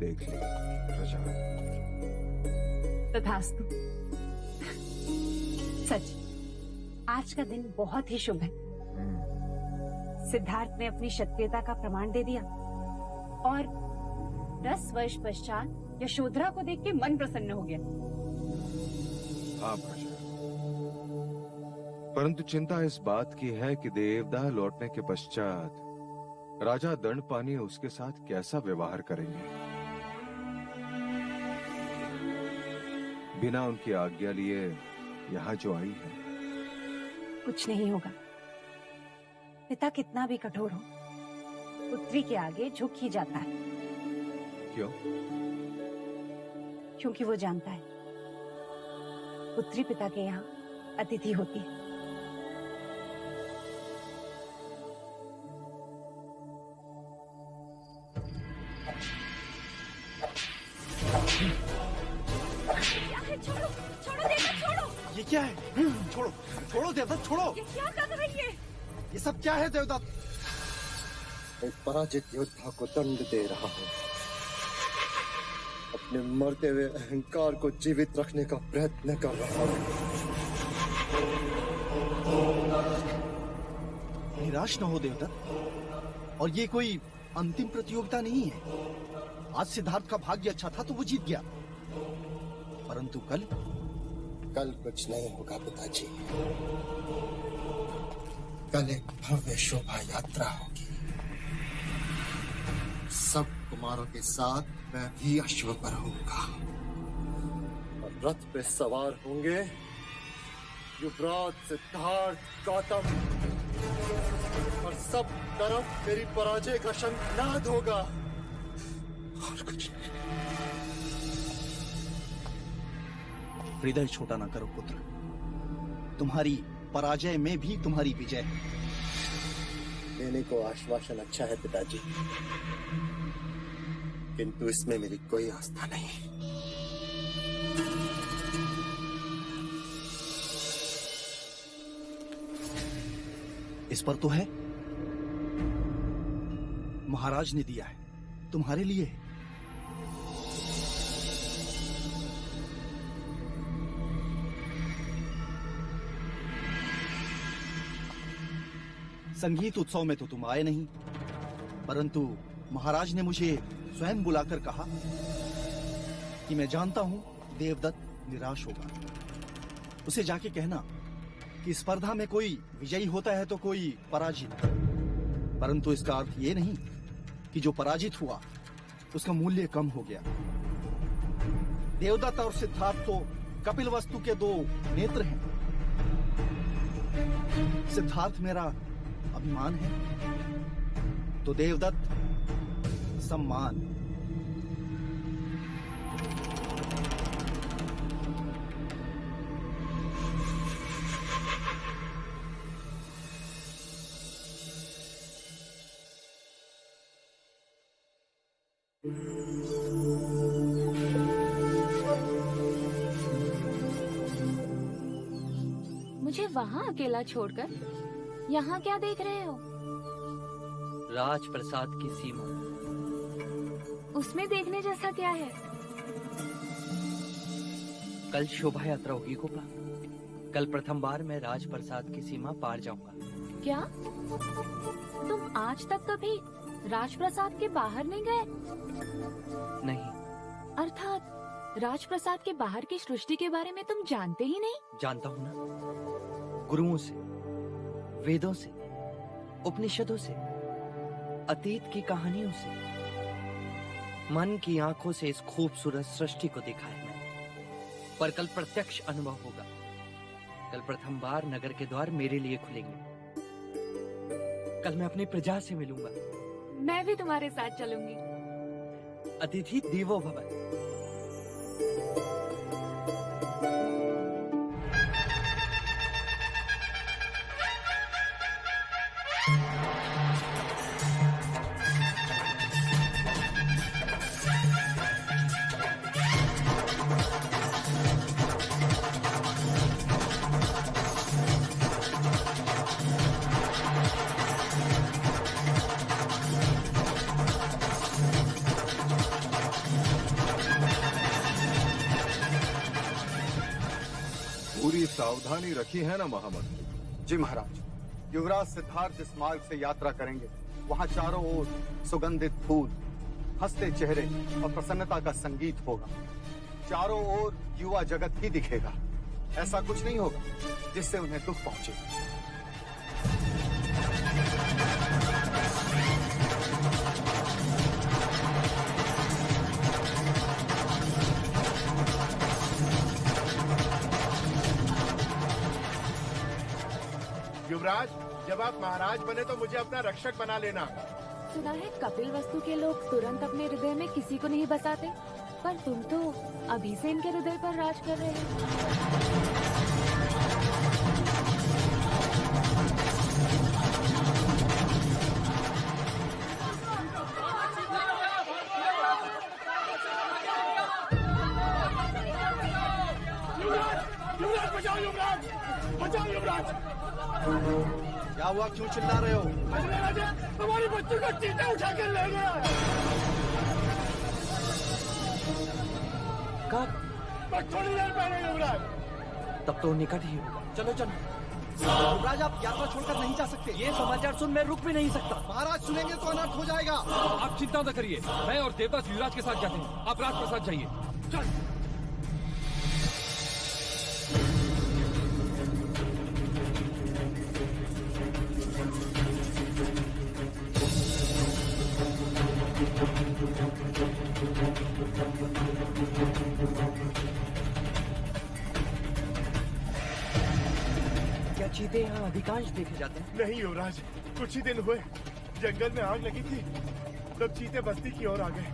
देख ले प्रजा। तथास्तु। सच, आज का दिन बहुत ही शुभ है। सिद्धार्थ ने अपनी क्षत्रियता का प्रमाण दे दिया और 10 वर्ष पश्चात यशोधरा को देख के मन प्रसन्न हो गया। हाँ प्रजा, परंतु चिंता इस बात की है कि देवदाह लौटने के पश्चात राजा दंडपानी उसके साथ कैसा व्यवहार करेंगे। बिना उनकी आज्ञा लिए यहाँ जो आई है। कुछ नहीं होगा। पिता कितना भी कठोर हो, पुत्री के आगे झुक ही जाता है। क्यों? क्योंकि वो जानता है पुत्री पिता के यहाँ अतिथि होती है। छोड़ो, छोड़ो देवदत्त, छोड़ो। ये क्या है? छोड़ो, छोड़ो देवदत्त, छोड़ो। ये क्या कर रही है? ये सब क्या है देवदत्त? एक पराजित योद्धा को दंड दे रहा हूँ। अपने मरते हुए अहंकार को जीवित रखने का प्रयत्न कर रहा हूँ। निराश न हो देवदत्त, और ये कोई अंतिम प्रतियोगिता नहीं है। आज सिद्धार्थ का भाग्य अच्छा था तो वो जीत गया, परंतु कल कुछ नहीं होगा पिताजी। कल एक भव्य शोभा यात्रा होगी। सब कुमारों के साथ मैं भी अश्व पर होऊंगा और रथ पे सवार होंगे युवराज सिद्धार्थ गौतम, और सब तरफ मेरी पराजय का शंखनाद होगा और कुछ नहीं। हृदय छोटा ना करो पुत्र, तुम्हारी पराजय में भी तुम्हारी विजय है। देने को आश्वासन अच्छा है पिताजी, किंतु इसमें मेरी कोई आस्था नहीं। इस पर तो है, महाराज ने दिया है, तुम्हारे लिए है। संगीत उत्सव में तो तुम आए नहीं, परंतु महाराज ने मुझे स्वयं बुलाकर कहा कि मैं जानता हूं देवदत्त निराश होगा। उसे जाके कहना कि स्पर्धा में कोई विजयी होता है तो कोई पराजित, परंतु इसका अर्थ ये नहीं कि जो पराजित हुआ उसका मूल्य कम हो गया। देवदत्त और सिद्धार्थ तो कपिलवस्तु के 2 नेत्र हैं। सिद्धार्थ मेरा अभिमान है तो देवदत्त सम्मान। मुझे वहाँ अकेला छोड़कर यहाँ क्या देख रहे हो? राजप्रसाद की सीमा। उसमें देखने जैसा क्या है? कल शोभा यात्रा होगी गोपा। कल प्रथम बार मैं राजप्रसाद की सीमा पार जाऊंगा। क्या तुम आज तक कभी राजप्रसाद के बाहर नहीं गए? नहीं। अर्थात राजप्रसाद के बाहर की सृष्टि के बारे में तुम जानते ही नहीं? जानता हूँ ना, गुरुओं से, वेदों से, उपनिषदों से, अतीत की कहानियों से, मन की आंखों से इस खूबसूरत सृष्टि को देखा है मैंने। पर कल प्रत्यक्ष अनुभव होगा। कल प्रथम बार नगर के द्वार मेरे लिए खुलेंगे। कल मैं अपनी प्रजा से मिलूंगा। मैं भी तुम्हारे साथ चलूंगी। अतिथि देवो भव। सावधानी रखी है ना महामंत्री? जी महाराज, युवराज सिद्धार्थ जिस मार्ग से यात्रा करेंगे वहाँ चारों ओर सुगंधित फूल, हंसते चेहरे और प्रसन्नता का संगीत होगा। चारों ओर युवा जगत ही दिखेगा। ऐसा कुछ नहीं होगा जिससे उन्हें दुख पहुंचे। युवराज, जब आप महाराज बने तो मुझे अपना रक्षक बना लेना। सुना है कपिल वस्तु के लोग तुरंत अपने हृदय में किसी को नहीं बसाते, पर तुम तो अभी से इनके हृदय पर राज कर रहे हो। क्या हुआ, क्यों चिल्ला रहे हो? हमारी बच्ची को चीता उठा कर ले गया। कब? बस थोड़ी देर पहले युवराज। तब तो निकट ही होगा। चलो चलो। युवराज, आप यात्रा छोड़कर नहीं जा सकते। ये समाचार सुन मैं रुक भी नहीं सकता। महाराज सुनेंगे तो अनर्थ हो जाएगा। आप चिंता न करिए, मैं और देवदास युवराज के साथ जाते हैं। आप राजप्रसाद जाइए। चल। क्या चीते यहाँ अधिकांश देखे जाते हैं? नहीं युवराज, कुछ ही दिन हुए जंगल में आग लगी थी, तब चीते बस्ती की ओर आ गए।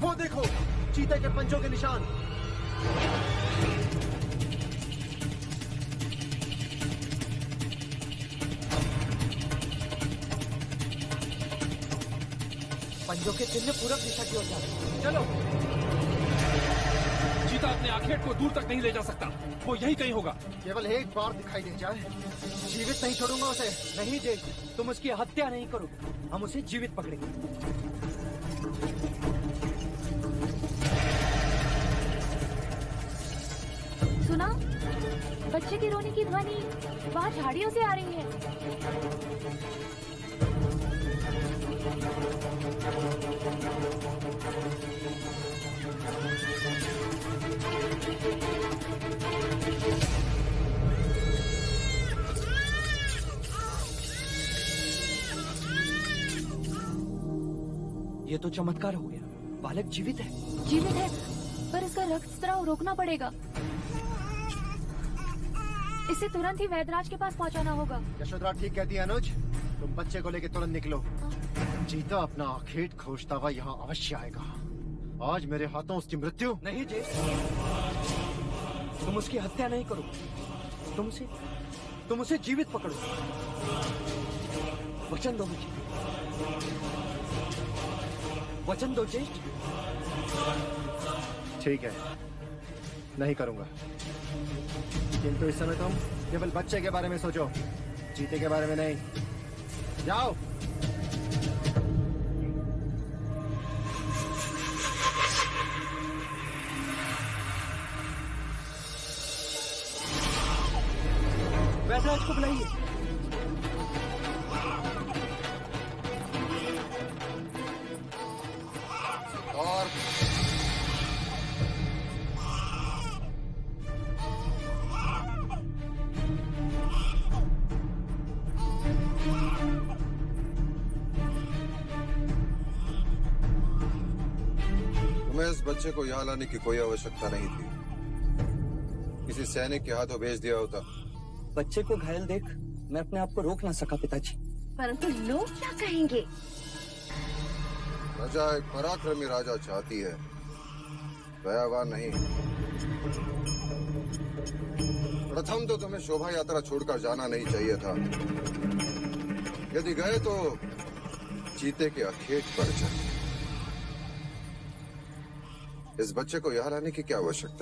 वो देखो, चीते के पंजों के निशान। पंजों के चिन्ह पूरब दिशा की ओर जा रहे हैं। चलो। चीता अपने आखेट को दूर तक नहीं ले जा सकता, वो यही कहीं होगा। केवल एक बार दिखाई दे जाए, जीवित नहीं छोड़ूंगा उसे। नहीं जेठ, तुम उसकी हत्या नहीं करोगे, हम उसे जीवित पकड़ेंगे। सुना, बच्चे की रोने की ध्वनि वहाँ झाड़ियों से आ रही है। ये तो चमत्कार हो गया, बालक जीवित है। जीवित है, पर इसका रक्तस्राव रोकना पड़ेगा। इसे तुरंत ही वैद्यराज के पास पहुंचाना होगा। यशोधरा ठीक कहती है अनुज, तुम बच्चे को लेकर तुरंत निकलो। चीता अपना आखेट खोजता हुआ यहाँ अवश्य आएगा। आज मेरे हाथों उसकी मृत्यु। नहीं जेठ, तुम उसकी हत्या नहीं करो, तुम उसे जीवित पकड़ो। वचन दो मुझे, वचन दो जेठ। ठीक है, नहीं करूंगा, किंतु इस समय तुम केवल बच्चे के बारे में सोचो, चीते के बारे में नहीं। जाओ। वैद्यराज को बुलाइए। और तुम्हें इस बच्चे को यहाँ लाने की कोई आवश्यकता नहीं थी, किसी सैनिक के हाथों भेज दिया होता। बच्चे को घायल देख मैं अपने आप को रोक ना सका पिताजी। परंतु लोग क्या कहेंगे? प्रजा एक पराक्रमी राजा चाहती है, दयावान नहीं। प्रथम तो तुम्हें शोभा यात्रा छोड़कर जाना नहीं चाहिए था। यदि गए तो चीते के अखेट पर जाए। इस बच्चे को यहाँ लाने की क्या आवश्यकता